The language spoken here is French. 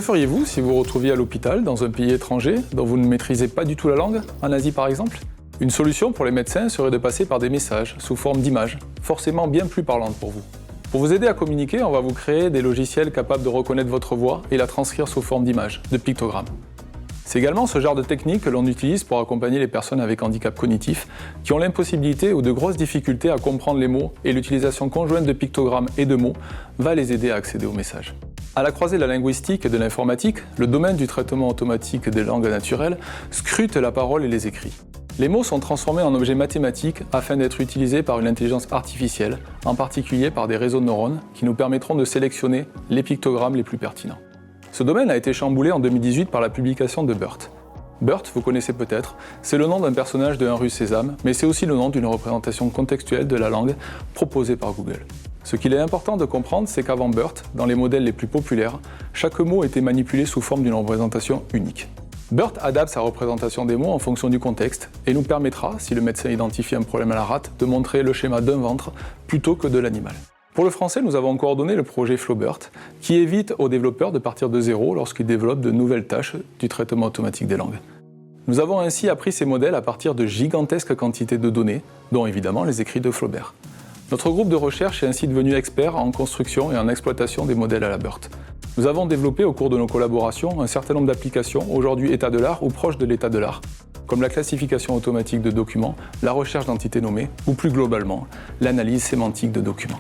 Que feriez-vous si vous vous retrouviez à l'hôpital dans un pays étranger dont vous ne maîtrisez pas du tout la langue, en Asie par exemple? Une solution pour les médecins serait de passer par des messages sous forme d'images, forcément bien plus parlantes pour vous. Pour vous aider à communiquer, on va vous créer des logiciels capables de reconnaître votre voix et la transcrire sous forme d'images, de pictogrammes. C'est également ce genre de technique que l'on utilise pour accompagner les personnes avec handicap cognitif qui ont l'impossibilité ou de grosses difficultés à comprendre les mots, et l'utilisation conjointe de pictogrammes et de mots va les aider à accéder aux messages. À la croisée de la linguistique et de l'informatique, le domaine du traitement automatique des langues naturelles scrute la parole et les écrits. Les mots sont transformés en objets mathématiques afin d'être utilisés par une intelligence artificielle, en particulier par des réseaux de neurones qui nous permettront de sélectionner les pictogrammes les plus pertinents. Ce domaine a été chamboulé en 2018 par la publication de BERT. BERT, vous connaissez peut-être, c'est le nom d'un personnage de Un rue Sésame, mais c'est aussi le nom d'une représentation contextuelle de la langue proposée par Google. Ce qu'il est important de comprendre, c'est qu'avant BERT, dans les modèles les plus populaires, chaque mot était manipulé sous forme d'une représentation unique. BERT adapte sa représentation des mots en fonction du contexte et nous permettra, si le médecin identifie un problème à la rate, de montrer le schéma d'un ventre plutôt que de l'animal. Pour le français, nous avons coordonné le projet FlowBERT, qui évite aux développeurs de partir de zéro lorsqu'ils développent de nouvelles tâches du traitement automatique des langues. Nous avons ainsi appris ces modèles à partir de gigantesques quantités de données, dont évidemment les écrits de FlowBERT. Notre groupe de recherche est ainsi devenu expert en construction et en exploitation des modèles à la BERT. Nous avons développé au cours de nos collaborations un certain nombre d'applications, aujourd'hui état de l'art ou proches de l'état de l'art, comme la classification automatique de documents, la recherche d'entités nommées, ou plus globalement, l'analyse sémantique de documents.